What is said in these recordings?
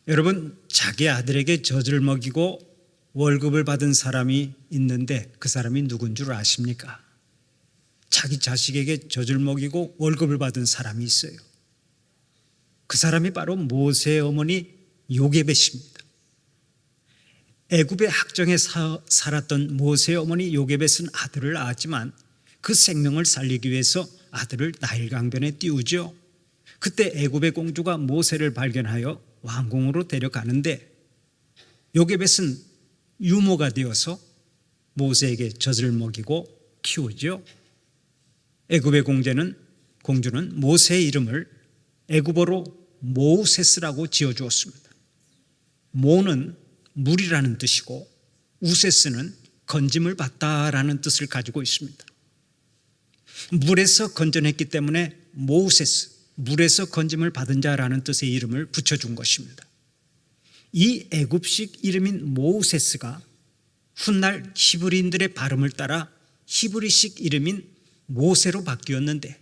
여러분, 자기 아들에게 젖을 먹이고 월급을 받은 사람이 있는데 그 사람이 누군 줄 아십니까? 자기 자식에게 젖을 먹이고 월급을 받은 사람이 있어요. 그 사람이 바로 모세의 어머니 요게벳입니다. 애굽의 학정에 살았던 모세의 어머니 요게벳은 아들을 낳았지만 그 생명을 살리기 위해서 아들을 나일강변에 띄우죠. 그때 애굽의 공주가 모세를 발견하여 왕궁으로 데려가는데 요게벳은 유모가 되어서 모세에게 젖을 먹이고 키우죠. 애굽의 공주는 모세의 이름을 애굽어로 모우세스라고 지어주었습니다. 모는 물이라는 뜻이고 우세스는 건짐을 받다라는 뜻을 가지고 있습니다. 물에서 건져냈기 때문에 모우세스, 물에서 건짐을 받은 자라는 뜻의 이름을 붙여준 것입니다. 이 애굽식 이름인 모우세스가 훗날 히브리인들의 발음을 따라 히브리식 이름인 모세로 바뀌었는데,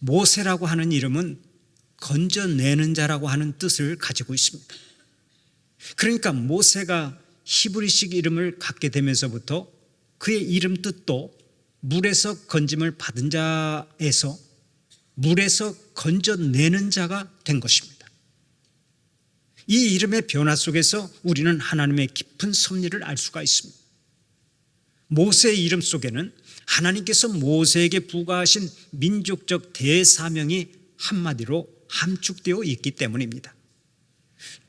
모세라고 하는 이름은 건져내는 자라고 하는 뜻을 가지고 있습니다. 그러니까 모세가 히브리식 이름을 갖게 되면서부터 그의 이름 뜻도 물에서 건짐을 받은 자에서 물에서 건져내는 자가 된 것입니다. 이 이름의 변화 속에서 우리는 하나님의 깊은 섭리를 알 수가 있습니다. 모세의 이름 속에는 하나님께서 모세에게 부과하신 민족적 대사명이 한마디로 함축되어 있기 때문입니다.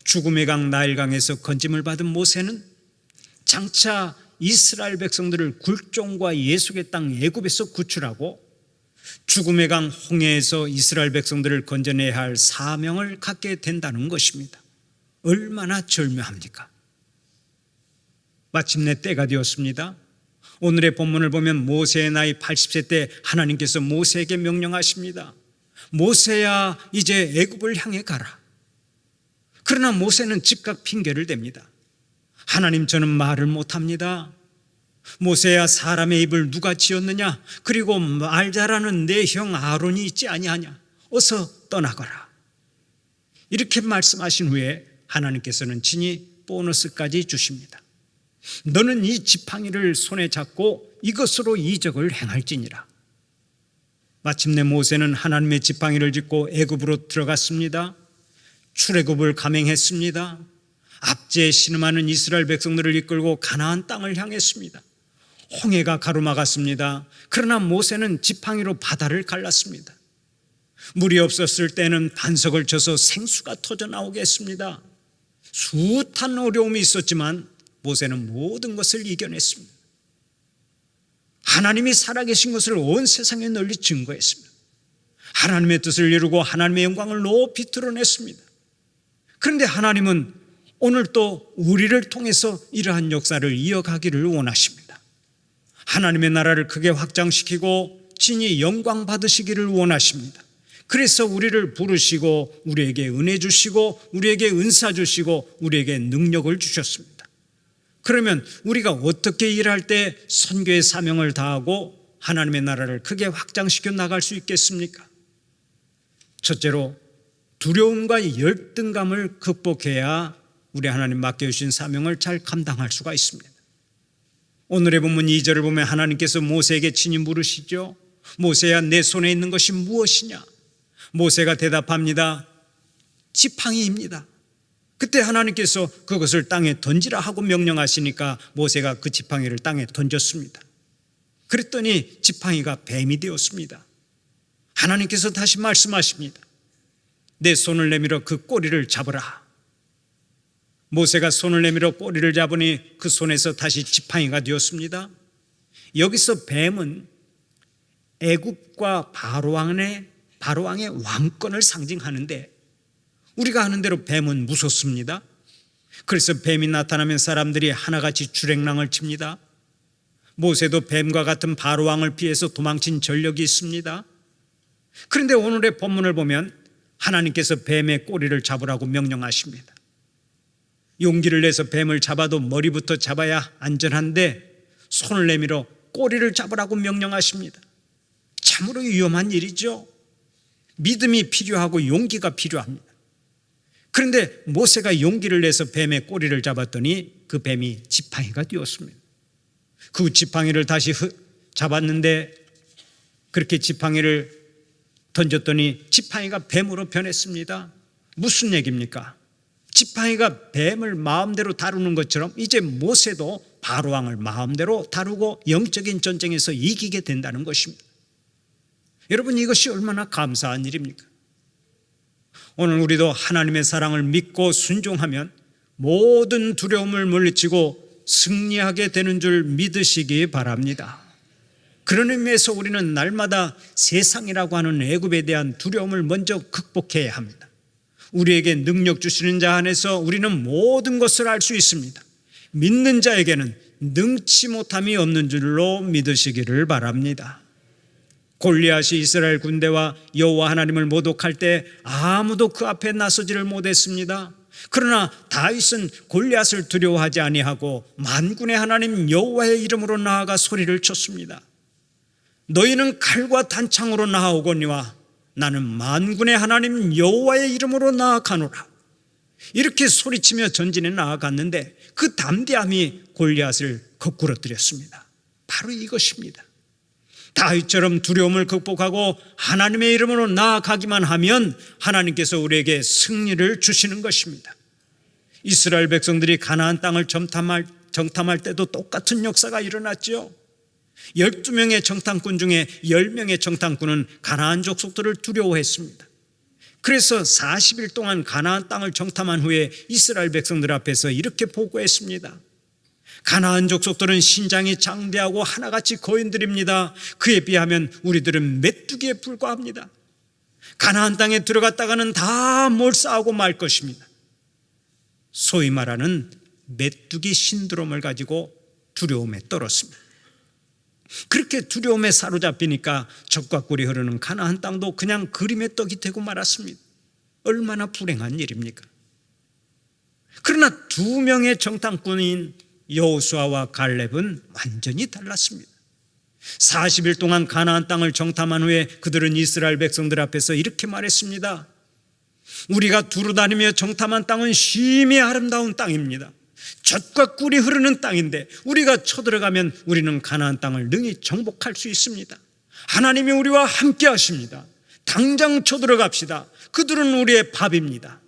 죽음의 강 나일강에서 건짐을 받은 모세는 장차 이스라엘 백성들을 굴종과 예수의 땅 애굽에서 구출하고 죽음의 강 홍해에서 이스라엘 백성들을 건져내야 할 사명을 갖게 된다는 것입니다. 얼마나 절묘합니까? 마침내 때가 되었습니다. 오늘의 본문을 보면 모세의 나이 80세 때 하나님께서 모세에게 명령하십니다. 모세야, 이제 애굽을 향해 가라. 그러나 모세는 즉각 핑계를 댑니다. 하나님, 저는 말을 못합니다. 모세야, 사람의 입을 누가 지었느냐? 그리고 말 잘하는 내 형 아론이 있지 아니하냐? 어서 떠나거라. 이렇게 말씀하신 후에 하나님께서는 친히 보너스까지 주십니다. 너는 이 지팡이를 손에 잡고 이것으로 이적을 행할지니라. 마침내 모세는 하나님의 지팡이를 짚고 애굽으로 들어갔습니다. 출애굽을 감행했습니다. 압제에 신음하는 이스라엘 백성들을 이끌고 가나안 땅을 향했습니다. 홍해가 가로막았습니다. 그러나 모세는 지팡이로 바다를 갈랐습니다. 물이 없었을 때는 반석을 쳐서 생수가 터져 나오게 했습니다. 숱한 어려움이 있었지만 모세는 모든 것을 이겨냈습니다. 하나님이 살아계신 것을 온 세상에 널리 증거했습니다. 하나님의 뜻을 이루고 하나님의 영광을 높이 드러냈습니다. 그런데 하나님은 오늘 또 우리를 통해서 이러한 역사를 이어가기를 원하십니다. 하나님의 나라를 크게 확장시키고 진히 영광 받으시기를 원하십니다. 그래서 우리를 부르시고 우리에게 은혜 주시고 우리에게 은사 주시고 우리에게 능력을 주셨습니다. 그러면 우리가 어떻게 일할 때 선교의 사명을 다하고 하나님의 나라를 크게 확장시켜 나갈 수 있겠습니까? 첫째로 두려움과 열등감을 극복해야 우리 하나님 맡겨주신 사명을 잘 감당할 수가 있습니다. 오늘의 본문 2절을 보면 하나님께서 모세에게 친히 물으시죠. 모세야, 내 손에 있는 것이 무엇이냐? 모세가 대답합니다. 지팡이입니다. 그때 하나님께서 그것을 땅에 던지라 하고 명령하시니까 모세가 그 지팡이를 땅에 던졌습니다. 그랬더니 지팡이가 뱀이 되었습니다. 하나님께서 다시 말씀하십니다. 내 손을 내밀어 그 꼬리를 잡으라. 모세가 손을 내밀어 꼬리를 잡으니 그 손에서 다시 지팡이가 되었습니다. 여기서 뱀은 애굽과 바로왕의 왕권을 상징하는데 우리가 아는 대로 뱀은 무섭습니다. 그래서 뱀이 나타나면 사람들이 하나같이 주랭랑을 칩니다. 모세도 뱀과 같은 바로왕을 피해서 도망친 전력이 있습니다. 그런데 오늘의 본문을 보면 하나님께서 뱀의 꼬리를 잡으라고 명령하십니다. 용기를 내서 뱀을 잡아도 머리부터 잡아야 안전한데 손을 내밀어 꼬리를 잡으라고 명령하십니다. 참으로 위험한 일이죠. 믿음이 필요하고 용기가 필요합니다. 그런데 모세가 용기를 내서 뱀의 꼬리를 잡았더니 그 뱀이 지팡이가 되었습니다. 그 지팡이를 다시 잡았는데 그렇게 지팡이를 던졌더니 지팡이가 뱀으로 변했습니다. 무슨 얘기입니까? 지팡이가 뱀을 마음대로 다루는 것처럼 이제 모세도 바로왕을 마음대로 다루고 영적인 전쟁에서 이기게 된다는 것입니다. 여러분, 이것이 얼마나 감사한 일입니까? 오늘 우리도 하나님의 사랑을 믿고 순종하면 모든 두려움을 물리치고 승리하게 되는 줄 믿으시기 바랍니다. 그런 의미에서 우리는 날마다 세상이라고 하는 애굽에 대한 두려움을 먼저 극복해야 합니다. 우리에게 능력 주시는 자 안에서 우리는 모든 것을 알 수 있습니다. 믿는 자에게는 능치 못함이 없는 줄로 믿으시기를 바랍니다. 골리앗이 이스라엘 군대와 여호와 하나님을 모독할 때 아무도 그 앞에 나서지를 못했습니다. 그러나 다윗은 골리앗을 두려워하지 아니하고 만군의 하나님 여호와의 이름으로 나아가 소리를 쳤습니다. 너희는 칼과 단창으로 나아오거니와 나는 만군의 하나님 여호와의 이름으로 나아가노라. 이렇게 소리치며 전진에 나아갔는데 그 담대함이 골리앗을 거꾸러뜨렸습니다. 바로 이것입니다. 다윗처럼 두려움을 극복하고 하나님의 이름으로 나아가기만 하면 하나님께서 우리에게 승리를 주시는 것입니다. 이스라엘 백성들이 가나안 땅을 정탐할 때도 똑같은 역사가 일어났죠. 12명의 정탐꾼 중에 10명의 정탐꾼은 가나안 족속들을 두려워했습니다. 그래서 40일 동안 가나안 땅을 정탐한 후에 이스라엘 백성들 앞에서 이렇게 보고했습니다. 가나안 족속들은 신장이 장대하고 하나같이 거인들입니다. 그에 비하면 우리들은 메뚜기에 불과합니다. 가나안 땅에 들어갔다가는 다 몰살하고 말 것입니다. 소위 말하는 메뚜기 신드롬을 가지고 두려움에 떨었습니다. 그렇게 두려움에 사로잡히니까 적과 꿀이 흐르는 가나안 땅도 그냥 그림의 떡이 되고 말았습니다. 얼마나 불행한 일입니까? 그러나 2명의 정탐꾼인 여호수아와 갈렙은 완전히 달랐습니다. 40일 동안 가나안 땅을 정탐한 후에 그들은 이스라엘 백성들 앞에서 이렇게 말했습니다. 우리가 두루다니며 정탐한 땅은 심히 아름다운 땅입니다. 젖과 꿀이 흐르는 땅인데 우리가 쳐들어가면 우리는 가나안 땅을 능히 정복할 수 있습니다. 하나님이 우리와 함께 하십니다. 당장 쳐들어갑시다. 그들은 우리의 밥입니다.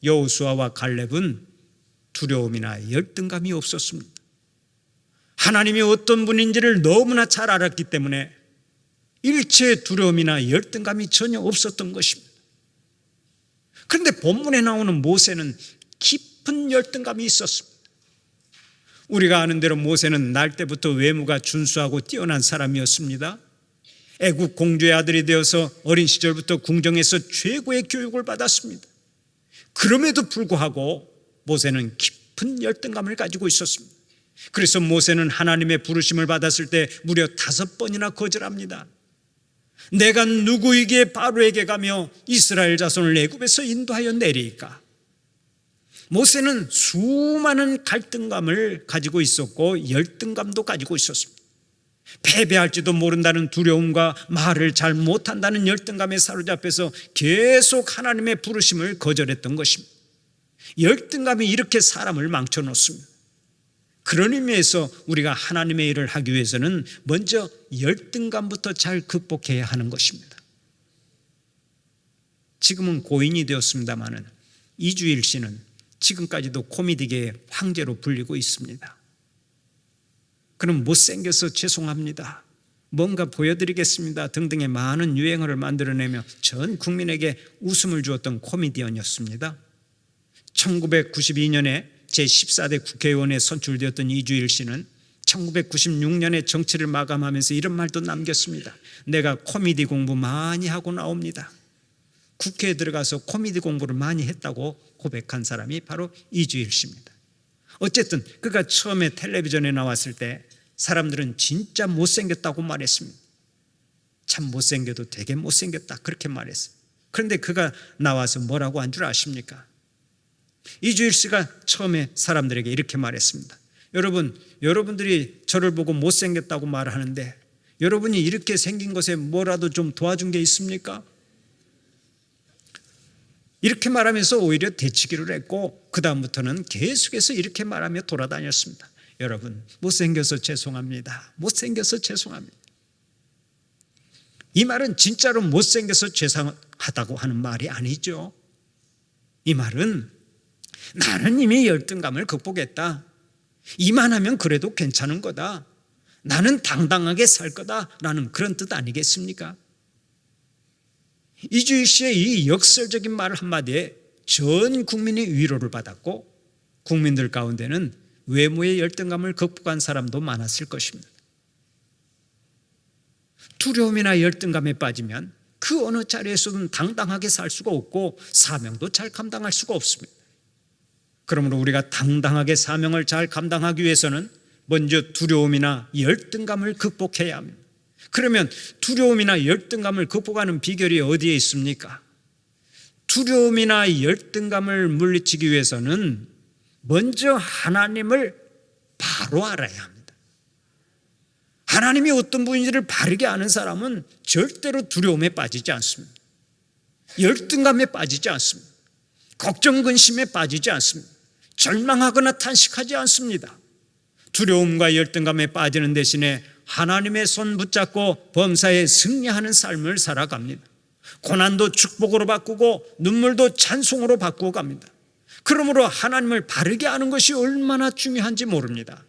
여호수아와 갈렙은 두려움이나 열등감이 없었습니다. 하나님이 어떤 분인지를 너무나 잘 알았기 때문에 일체의 두려움이나 열등감이 전혀 없었던 것입니다. 그런데 본문에 나오는 모세는 깊은 열등감이 있었습니다. 우리가 아는 대로 모세는 날 때부터 외모가 준수하고 뛰어난 사람이었습니다. 애국 공주의 아들이 되어서 어린 시절부터 궁정에서 최고의 교육을 받았습니다. 그럼에도 불구하고 모세는 깊은 열등감을 가지고 있었습니다. 그래서 모세는 하나님의 부르심을 받았을 때 무려 5번이나 거절합니다. 내가 누구에게 바로에게 가며 이스라엘 자손을 애굽에서 인도하여 내리까? 모세는 수많은 갈등감을 가지고 있었고 열등감도 가지고 있었습니다. 패배할지도 모른다는 두려움과 말을 잘 못한다는 열등감에 사로잡혀서 계속 하나님의 부르심을 거절했던 것입니다. 열등감이 이렇게 사람을 망쳐놓습니다. 그런 의미에서 우리가 하나님의 일을 하기 위해서는 먼저 열등감부터 잘 극복해야 하는 것입니다. 지금은 고인이 되었습니다마는 이주일 씨는 지금까지도 코미디계의 황제로 불리고 있습니다. 그럼 못생겨서 죄송합니다, 뭔가 보여드리겠습니다 등등의 많은 유행어를 만들어내며 전 국민에게 웃음을 주었던 코미디언이었습니다. 1992년에 제14대 국회의원에 선출되었던 이주일 씨는 1996년에 정치를 마감하면서 이런 말도 남겼습니다. 내가 코미디 공부 많이 하고 나옵니다. 국회에 들어가서 코미디 공부를 많이 했다고 고백한 사람이 바로 이주일 씨입니다. 어쨌든 그가 처음에 텔레비전에 나왔을 때 사람들은 진짜 못생겼다고 말했습니다. 참 못생겨도 되게 못생겼다 그렇게 말했어요. 그런데 그가 나와서 뭐라고 한 줄 아십니까? 이주일 씨가 처음에 사람들에게 이렇게 말했습니다. 여러분들이 저를 보고 못생겼다고 말하는데 여러분이 이렇게 생긴 것에 뭐라도 좀 도와준 게 있습니까? 이렇게 말하면서 오히려 대치기를 했고 그 다음부터는 계속해서 이렇게 말하며 돌아다녔습니다. 여러분, 못생겨서 죄송합니다. 못생겨서 죄송합니다. 이 말은 진짜로 못생겨서 죄송하다고 하는 말이 아니죠. 이 말은 나는 이미 열등감을 극복했다. 이만하면 그래도 괜찮은 거다. 나는 당당하게 살 거다라는 그런 뜻 아니겠습니까? 이주희 씨의 이 역설적인 말 한마디에 전 국민이 위로를 받았고 국민들 가운데는 외모의 열등감을 극복한 사람도 많았을 것입니다. 두려움이나 열등감에 빠지면 그 어느 자리에서든 당당하게 살 수가 없고 사명도 잘 감당할 수가 없습니다. 그러므로 우리가 당당하게 사명을 잘 감당하기 위해서는 먼저 두려움이나 열등감을 극복해야 합니다. 그러면 두려움이나 열등감을 극복하는 비결이 어디에 있습니까? 두려움이나 열등감을 물리치기 위해서는 먼저 하나님을 바로 알아야 합니다. 하나님이 어떤 분인지를 바르게 아는 사람은 절대로 두려움에 빠지지 않습니다. 열등감에 빠지지 않습니다. 걱정 근심에 빠지지 않습니다. 절망하거나 탄식하지 않습니다. 두려움과 열등감에 빠지는 대신에 하나님의 손 붙잡고 범사에 승리하는 삶을 살아갑니다. 고난도 축복으로 바꾸고 눈물도 찬송으로 바꾸어 갑니다. 그러므로 하나님을 바르게 아는 것이 얼마나 중요한지 모릅니다.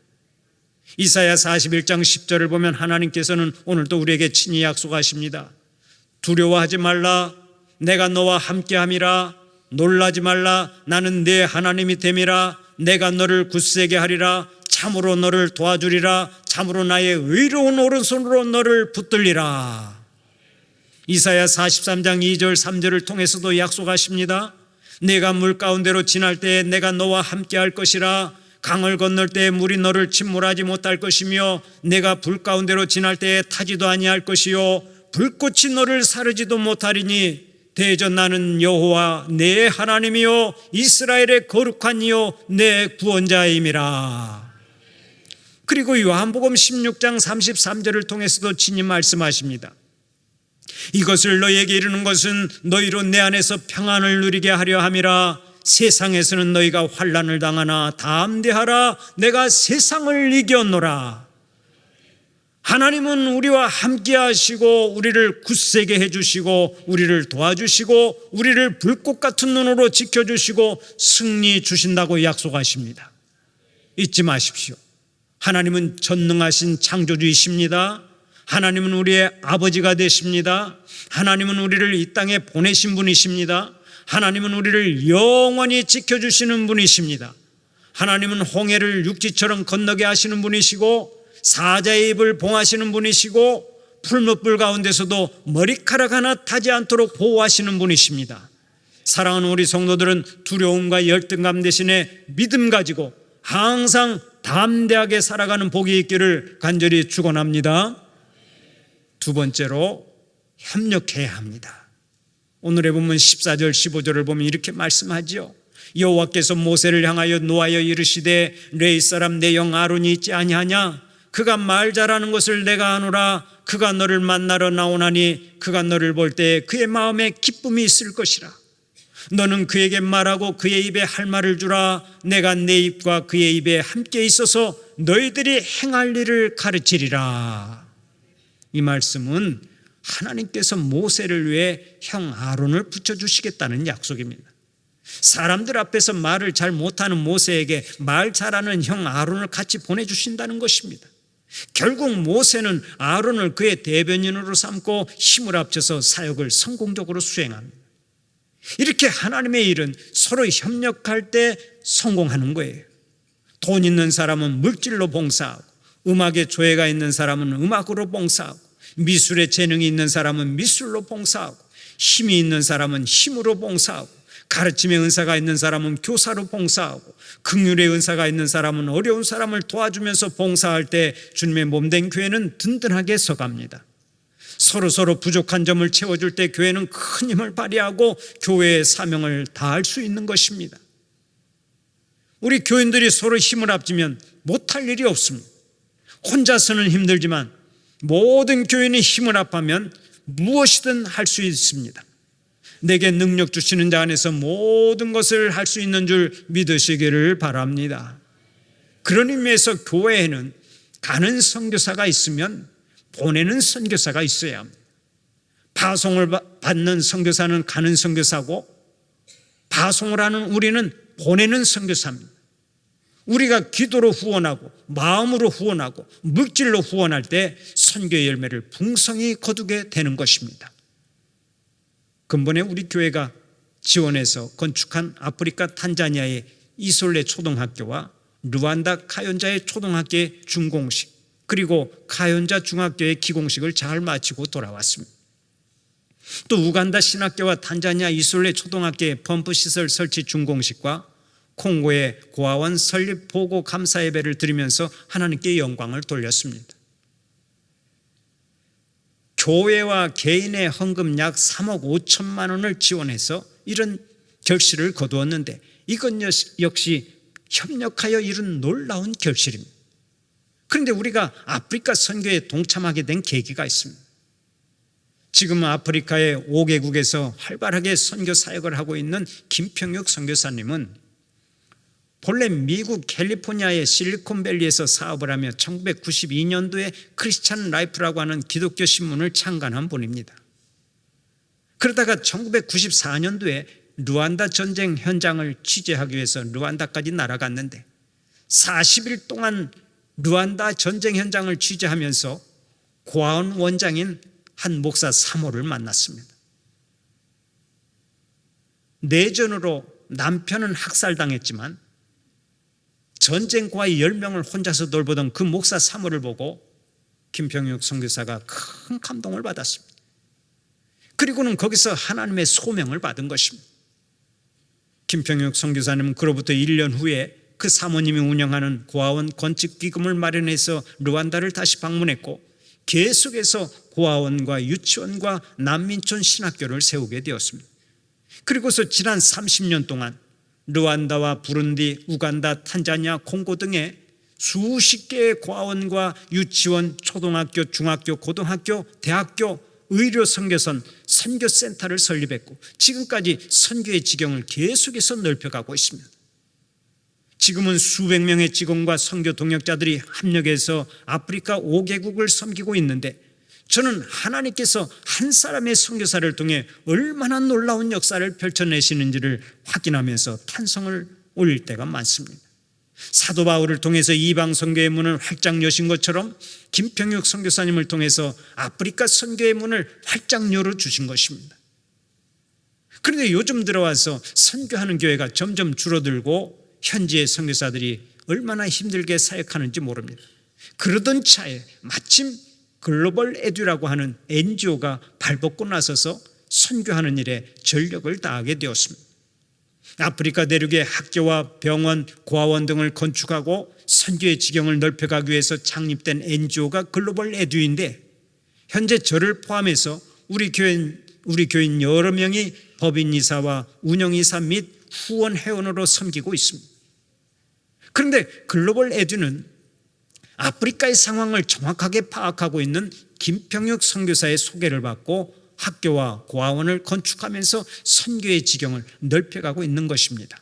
이사야 41장 10절을 보면 하나님께서는 오늘도 우리에게 친히 약속하십니다. 두려워하지 말라. 내가 너와 함께함이라. 놀라지 말라. 나는 네 하나님이 됨이라. 내가 너를 굳세게 하리라. 참으로 너를 도와주리라. 참으로 나의 의로운 오른손으로 너를 붙들리라. 이사야 43장 2절 3절을 통해서도 약속하십니다. 내가 물 가운데로 지날 때에 내가 너와 함께 할 것이라. 강을 건널 때에 물이 너를 침몰하지 못할 것이며 내가 불 가운데로 지날 때에 타지도 아니할 것이요 불꽃이 너를 사르지도 못하리니 대전 나는 여호와 내 하나님이요 이스라엘의 거룩한 이요 내 구원자임이라. 그리고 요한복음 16장 33절을 통해서도 친히 말씀하십니다. 이것을 너희에게 이르는 것은 너희로 내 안에서 평안을 누리게 하려 함이라. 세상에서는 너희가 환난을 당하나 담대하라. 내가 세상을 이겼노라. 하나님은 우리와 함께 하시고 우리를 굳세게 해주시고 우리를 도와주시고 우리를 불꽃 같은 눈으로 지켜주시고 승리 주신다고 약속하십니다. 잊지 마십시오. 하나님은 전능하신 창조주이십니다. 하나님은 우리의 아버지가 되십니다. 하나님은 우리를 이 땅에 보내신 분이십니다. 하나님은 우리를 영원히 지켜주시는 분이십니다. 하나님은 홍해를 육지처럼 건너게 하시는 분이시고 사자의 입을 봉하시는 분이시고 풀무불 가운데서도 머리카락 하나 타지 않도록 보호하시는 분이십니다. 사랑하는 우리 성도들은 두려움과 열등감 대신에 믿음 가지고 항상 담대하게 살아가는 복이 있기를 간절히 축원합니다. 두 번째로 협력해야 합니다. 오늘의 본문 14절 15절을 보면 이렇게 말씀하지요. 여호와께서 모세를 향하여 노하여 이르시되 레위 사람 내 형 아론이 있지 아니하냐? 그가 말 잘하는 것을 내가 아노라. 그가 너를 만나러 나오나니 그가 너를 볼 때 그의 마음에 기쁨이 있을 것이라. 너는 그에게 말하고 그의 입에 할 말을 주라. 내가 내 입과 그의 입에 함께 있어서 너희들이 행할 일을 가르치리라. 이 말씀은 하나님께서 모세를 위해 형 아론을 붙여주시겠다는 약속입니다. 사람들 앞에서 말을 잘 못하는 모세에게 말 잘하는 형 아론을 같이 보내주신다는 것입니다. 결국 모세는 아론을 그의 대변인으로 삼고 힘을 합쳐서 사역을 성공적으로 수행합니다. 이렇게 하나님의 일은 서로 협력할 때 성공하는 거예요. 돈 있는 사람은 물질로 봉사하고 음악에 조예가 있는 사람은 음악으로 봉사하고 미술에 재능이 있는 사람은 미술로 봉사하고 힘이 있는 사람은 힘으로 봉사하고 가르침의 은사가 있는 사람은 교사로 봉사하고 긍휼의 은사가 있는 사람은 어려운 사람을 도와주면서 봉사할 때 주님의 몸된 교회는 든든하게 서갑니다. 서로 부족한 점을 채워줄 때 교회는 큰 힘을 발휘하고 교회의 사명을 다할 수 있는 것입니다. 우리 교인들이 서로 힘을 합치면 못할 일이 없습니다. 혼자서는 힘들지만 모든 교인이 힘을 합하면 무엇이든 할 수 있습니다. 내게 능력 주시는 자 안에서 모든 것을 할 수 있는 줄 믿으시기를 바랍니다. 그런 의미에서 교회에는 가는 선교사가 있으면 보내는 선교사가 있어야 합니다. 파송을 받는 선교사는 가는 선교사고, 파송을 하는 우리는 보내는 선교사입니다. 우리가 기도로 후원하고 마음으로 후원하고 물질로 후원할 때 선교의 열매를 풍성히 거두게 되는 것입니다. 근본에 우리 교회가 지원해서 건축한 아프리카 탄자니아의 이솔레 초등학교와 루안다 카욘자의 초등학교의 준공식, 그리고 카욘자 중학교의 기공식을 잘 마치고 돌아왔습니다. 또 우간다 신학교와 탄자니아 이솔레 초등학교의 펌프시설 설치 준공식과 콩고의 고아원 설립 보고 감사 예배를 드리면서 하나님께 영광을 돌렸습니다. 교회와 개인의 헌금 약 3억 5천만 원을 지원해서 이런 결실을 거두었는데, 이건 역시 협력하여 이룬 놀라운 결실입니다. 그런데 우리가 아프리카 선교에 동참하게 된 계기가 있습니다. 지금 아프리카의 5개국에서 활발하게 선교 사역을 하고 있는 김평육 선교사님은 본래 미국 캘리포니아의 실리콘밸리에서 사업을 하며 1992년도에 크리스찬 라이프라고 하는 기독교 신문을 창간한 분입니다. 그러다가 1994년도에 루안다 전쟁 현장을 취재하기 위해서 루안다까지 날아갔는데 40일 동안 루안다 전쟁 현장을 취재하면서 고아원 원장인 한 목사 3호를 만났습니다. 내전으로 남편은 학살당했지만 전쟁 고아 10명을 혼자서 돌보던 그 목사 3호를 보고 김평육 선교사가 큰 감동을 받았습니다. 그리고는 거기서 하나님의 소명을 받은 것입니다. 김평육 선교사님은 그로부터 1년 후에 그 사모님이 운영하는 고아원 건축 기금을 마련해서 루안다를 다시 방문했고, 계속해서 고아원과 유치원과 난민촌 신학교를 세우게 되었습니다. 그리고서 지난 30년 동안 루안다와 부룬디, 우간다, 탄자니아, 콩고 등의 수십 개의 고아원과 유치원, 초등학교, 중학교, 고등학교, 대학교, 의료 선교선, 선교센터를 설립했고 지금까지 선교의 지경을 계속해서 넓혀가고 있습니다. 지금은 수백 명의 직원과 선교 동역자들이 합력해서 아프리카 5개국을 섬기고 있는데, 저는 하나님께서 한 사람의 선교사를 통해 얼마나 놀라운 역사를 펼쳐내시는지를 확인하면서 탄성을 올릴 때가 많습니다. 사도 바울을 통해서 이방 선교의 문을 활짝 여신 것처럼 김평육 선교사님을 통해서 아프리카 선교의 문을 활짝 열어주신 것입니다. 그런데 요즘 들어와서 선교하는 교회가 점점 줄어들고 현지의 선교사들이 얼마나 힘들게 사역하는지 모릅니다. 그러던 차에 마침 글로벌 에듀라고 하는 NGO가 발벗고 나서서 선교하는 일에 전력을 다하게 되었습니다. 아프리카 대륙의 학교와 병원, 고아원 등을 건축하고 선교의 지경을 넓혀가기 위해서 창립된 NGO가 글로벌 에듀인데, 현재 저를 포함해서 우리 교인 여러 명이 법인이사와 운영이사 및 후원 회원으로 섬기고 있습니다. 그런데 글로벌 에듀는 아프리카의 상황을 정확하게 파악하고 있는 김평육 선교사의 소개를 받고 학교와 고아원을 건축하면서 선교의 지경을 넓혀가고 있는 것입니다.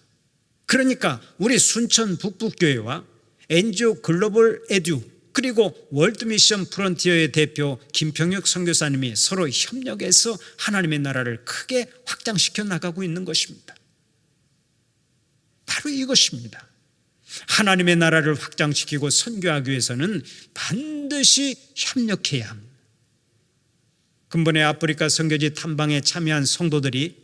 그러니까 우리 순천 북북교회와 NGO 글로벌 에듀 그리고 월드미션 프론티어의 대표 김평육 선교사님이 서로 협력해서 하나님의 나라를 크게 확장시켜 나가고 있는 것입니다. 바로 이것입니다. 하나님의 나라를 확장시키고 선교하기 위해서는 반드시 협력해야 합니다. 근본에 아프리카 선교지 탐방에 참여한 성도들이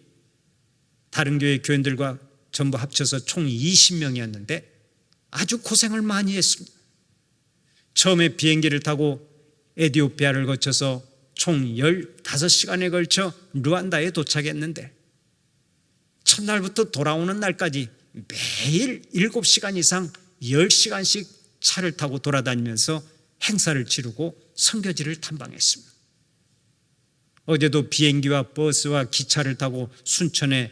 다른 교회 교인들과 전부 합쳐서 총 20명이었는데 아주 고생을 많이 했습니다. 처음에 비행기를 타고 에티오피아를 거쳐서 총 15시간에 걸쳐 루안다에 도착했는데 첫날부터 돌아오는 날까지 매일 7시간 이상 10시간씩 차를 타고 돌아다니면서 행사를 치르고 선교지를 탐방했습니다. 어제도 비행기와 버스와 기차를 타고 순천에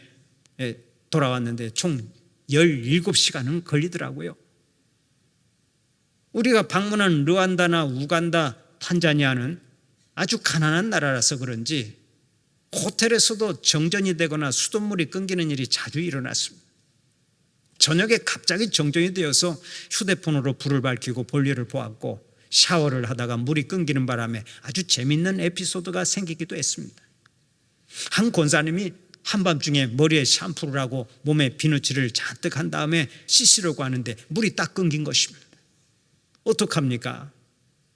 돌아왔는데 총 17시간은 걸리더라고요. 우리가 방문한 루안다나 우간다, 탄자니아는 아주 가난한 나라라서 그런지 호텔에서도 정전이 되거나 수돗물이 끊기는 일이 자주 일어났습니다. 저녁에 갑자기 정전이 되어서 휴대폰으로 불을 밝히고 볼일을 보았고 샤워를 하다가 물이 끊기는 바람에 아주 재밌는 에피소드가 생기기도 했습니다. 한 권사님이 한밤중에 머리에 샴푸를 하고 몸에 비누칠을 잔뜩 한 다음에 씻으려고 하는데 물이 딱 끊긴 것입니다. 어떡합니까?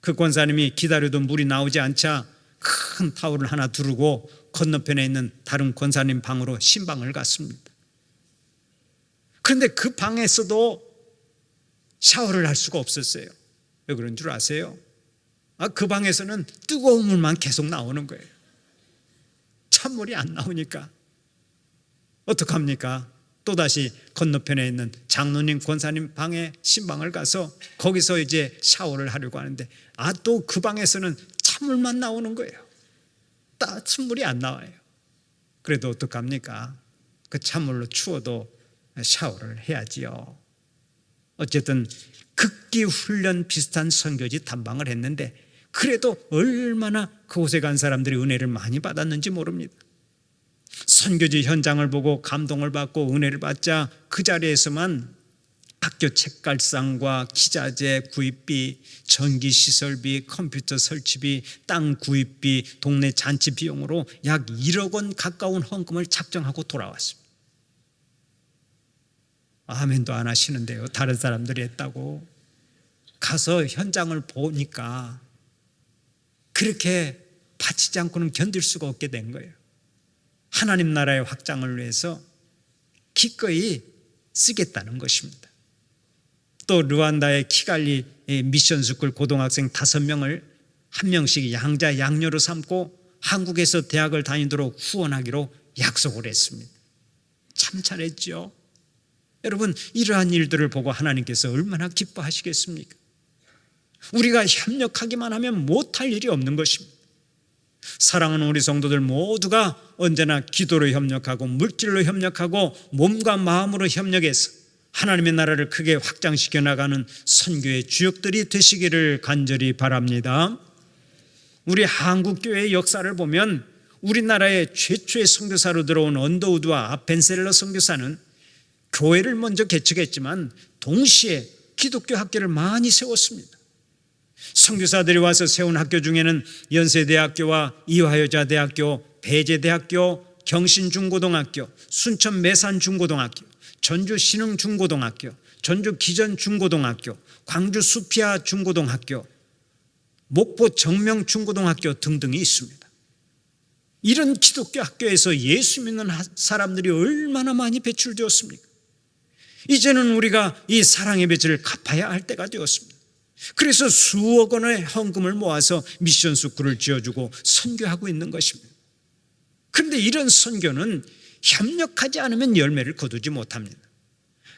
그 권사님이 기다려도 물이 나오지 않자 큰 타월을 하나 두르고 건너편에 있는 다른 권사님 방으로 신방을 갔습니다. 그런데 그 방에서도 샤워를 할 수가 없었어요. 왜 그런 줄 아세요? 그 방에서는 뜨거운 물만 계속 나오는 거예요. 찬물이 안 나오니까 어떡합니까? 또다시 건너편에 있는 장로님 권사님 방에 신방을 가서 거기서 이제 샤워를 하려고 하는데 또 그 방에서는 찬물만 나오는 거예요. 따뜻한 물이 안 나와요. 그래도 어떡합니까? 그 찬물로 추워도 샤워를 해야지요. 어쨌든 극기 훈련 비슷한 선교지 탐방을 했는데 그래도 얼마나 그곳에 간 사람들이 은혜를 많이 받았는지 모릅니다. 선교지 현장을 보고 감동을 받고 은혜를 받자 그 자리에서만 학교 책갈상과 기자재 구입비, 전기시설비, 컴퓨터 설치비, 땅 구입비, 동네 잔치 비용으로 약 1억 원 가까운 헌금을 작정하고 돌아왔습니다. 아멘도 안 하시는데요. 다른 사람들이 했다고. 가서 현장을 보니까 그렇게 바치지 않고는 견딜 수가 없게 된 거예요. 하나님 나라의 확장을 위해서 기꺼이 쓰겠다는 것입니다. 또 르완다의 키갈리 미션 스쿨 고등학생 5명을 한 명씩 양자 양녀로 삼고 한국에서 대학을 다니도록 후원하기로 약속을 했습니다. 참 잘했죠. 여러분, 이러한 일들을 보고 하나님께서 얼마나 기뻐하시겠습니까? 우리가 협력하기만 하면 못할 일이 없는 것입니다. 사랑하는 우리 성도들 모두가 언제나 기도로 협력하고 물질로 협력하고 몸과 마음으로 협력해서 하나님의 나라를 크게 확장시켜 나가는 선교의 주역들이 되시기를 간절히 바랍니다. 우리 한국교회의 역사를 보면 우리나라의 최초의 선교사로 들어온 언더우드와 아펜셀러 선교사는 교회를 먼저 개척했지만 동시에 기독교 학교를 많이 세웠습니다. 선교사들이 와서 세운 학교 중에는 연세대학교와 이화여자대학교, 배제대학교, 경신중고등학교, 순천매산중고등학교, 전주신흥중고등학교, 전주기전중고등학교, 광주수피아중고등학교, 목포정명중고등학교 등등이 있습니다. 이런 기독교 학교에서 예수 믿는 사람들이 얼마나 많이 배출되었습니까? 이제는 우리가 이 사랑의 빚을 갚아야 할 때가 되었습니다. 그래서 수억 원의 헌금을 모아서 미션 스쿨을 지어주고 선교하고 있는 것입니다. 그런데 이런 선교는 협력하지 않으면 열매를 거두지 못합니다.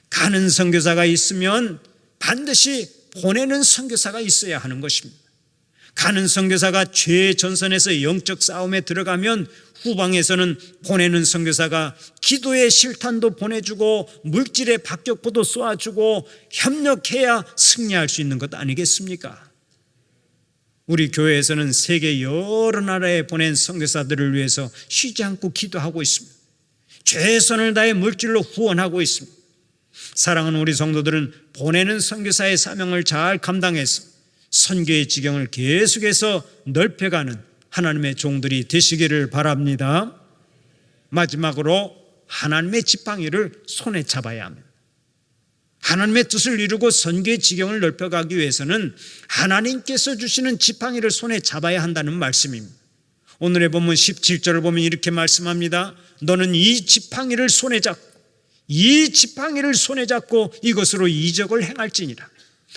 가는 선교사가 있으면 반드시 보내는 선교사가 있어야 하는 것입니다. 가는 선교사가 최전선에서 영적 싸움에 들어가면 후방에서는 보내는 선교사가 기도의 실탄도 보내주고 물질의 박격포도 쏘아주고 협력해야 승리할 수 있는 것 아니겠습니까? 우리 교회에서는 세계 여러 나라에 보낸 선교사들을 위해서 쉬지 않고 기도하고 있습니다. 최선을 다해 물질로 후원하고 있습니다. 사랑하는 우리 성도들은 보내는 선교사의 사명을 잘 감당해서 선교의 지경을 계속해서 넓혀가는 하나님의 종들이 되시기를 바랍니다. 마지막으로 하나님의 지팡이를 손에 잡아야 합니다. 하나님의 뜻을 이루고 선교의 지경을 넓혀가기 위해서는 하나님께서 주시는 지팡이를 손에 잡아야 한다는 말씀입니다. 오늘의 본문 17절을 보면 이렇게 말씀합니다. 너는 이 지팡이를 손에 잡고 이것으로 이적을 행할지니라.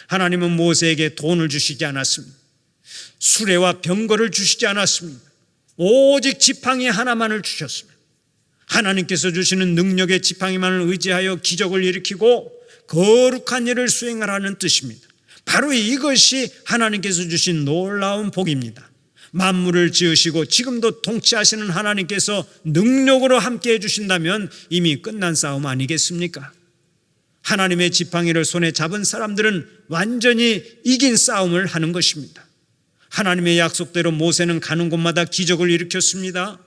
하나님은 모세에게 돈을 주시지 않았습니다. 수레와 병거를 주시지 않았습니다. 오직 지팡이 하나만을 주셨습니다. 하나님께서 주시는 능력의 지팡이만을 의지하여 기적을 일으키고 거룩한 일을 수행하라는 뜻입니다. 바로 이것이 하나님께서 주신 놀라운 복입니다. 만물을 지으시고 지금도 통치하시는 하나님께서 능력으로 함께해 주신다면 이미 끝난 싸움 아니겠습니까? 하나님의 지팡이를 손에 잡은 사람들은 완전히 이긴 싸움을 하는 것입니다. 하나님의 약속대로 모세는 가는 곳마다 기적을 일으켰습니다.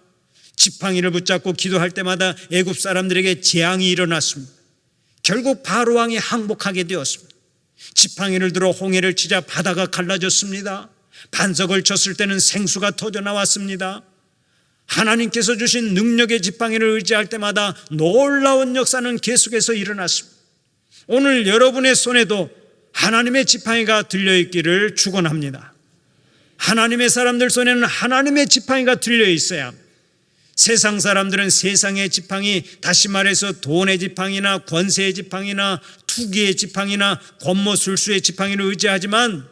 지팡이를 붙잡고 기도할 때마다 애굽 사람들에게 재앙이 일어났습니다. 결국 바로 왕이 항복하게 되었습니다. 지팡이를 들어 홍해를 치자 바다가 갈라졌습니다. 반석을 쳤을 때는 생수가 터져 나왔습니다. 하나님께서 주신 능력의 지팡이를 의지할 때마다 놀라운 역사는 계속해서 일어났습니다. 오늘 여러분의 손에도 하나님의 지팡이가 들려있기를 축원합니다. 하나님의 사람들 손에는 하나님의 지팡이가 들려있어야 합니다. 세상 사람들은 세상의 지팡이, 다시 말해서 돈의 지팡이나 권세의 지팡이나 투기의 지팡이나 권모술수의 지팡이를 의지하지만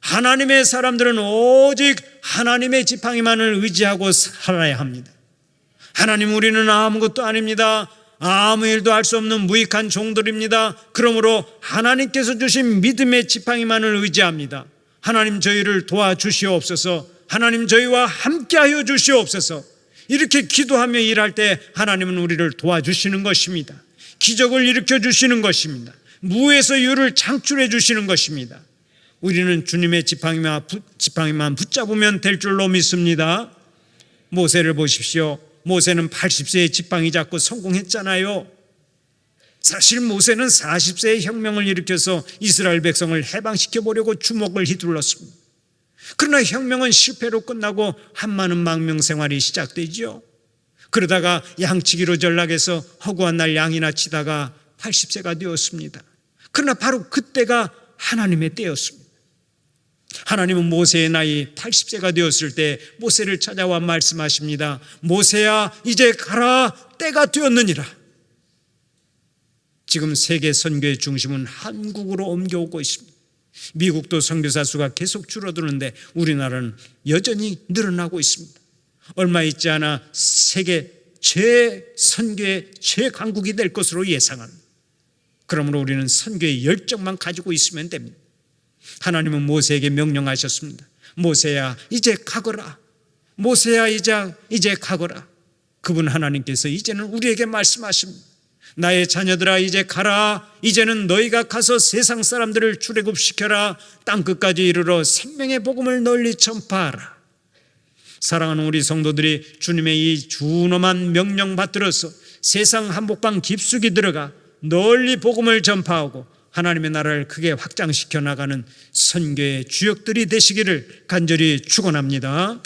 하나님의 사람들은 오직 하나님의 지팡이만을 의지하고 살아야 합니다. 하나님, 우리는 아무것도 아닙니다. 아무 일도 할 수 없는 무익한 종들입니다. 그러므로 하나님께서 주신 믿음의 지팡이만을 의지합니다. 하나님, 저희를 도와주시옵소서. 하나님, 저희와 함께하여 주시옵소서. 이렇게 기도하며 일할 때 하나님은 우리를 도와주시는 것입니다. 기적을 일으켜 주시는 것입니다. 무에서 유를 창출해 주시는 것입니다. 우리는 주님의 지팡이만 붙잡으면 될 줄로 믿습니다. 모세를 보십시오. 모세는 80세에 지팡이 잡고 성공했잖아요. 사실 모세는 40세에 혁명을 일으켜서 이스라엘 백성을 해방시켜 보려고 주먹을 휘둘렀습니다. 그러나 혁명은 실패로 끝나고 한많은 망명 생활이 시작되죠. 그러다가 양치기로 전락해서 허구한 날 양이나 치다가 80세가 되었습니다. 그러나 바로 그때가 하나님의 때였습니다. 하나님은 모세의 나이 80세가 되었을 때 모세를 찾아와 말씀하십니다. 모세야, 이제 가라, 때가 되었느니라. 지금 세계 선교의 중심은 한국으로 옮겨오고 있습니다. 미국도 선교사 수가 계속 줄어드는데 우리나라는 여전히 늘어나고 있습니다. 얼마 있지 않아 세계 최선교의 최강국이 될 것으로 예상합니다. 그러므로 우리는 선교의 열정만 가지고 있으면 됩니다. 하나님은 모세에게 명령하셨습니다. 모세야, 이제 가거라. 모세야, 이제 가거라. 그분 하나님께서 이제는 우리에게 말씀하십니다. 나의 자녀들아, 이제 가라. 이제는 너희가 가서 세상 사람들을 출애굽시켜라. 땅끝까지 이르러 생명의 복음을 널리 전파하라. 사랑하는 우리 성도들이 주님의 이 준엄한 명령 받들어서 세상 한복방 깊숙이 들어가 널리 복음을 전파하고 하나님의 나라를 크게 확장시켜 나가는 선교의 주역들이 되시기를 간절히 축원합니다.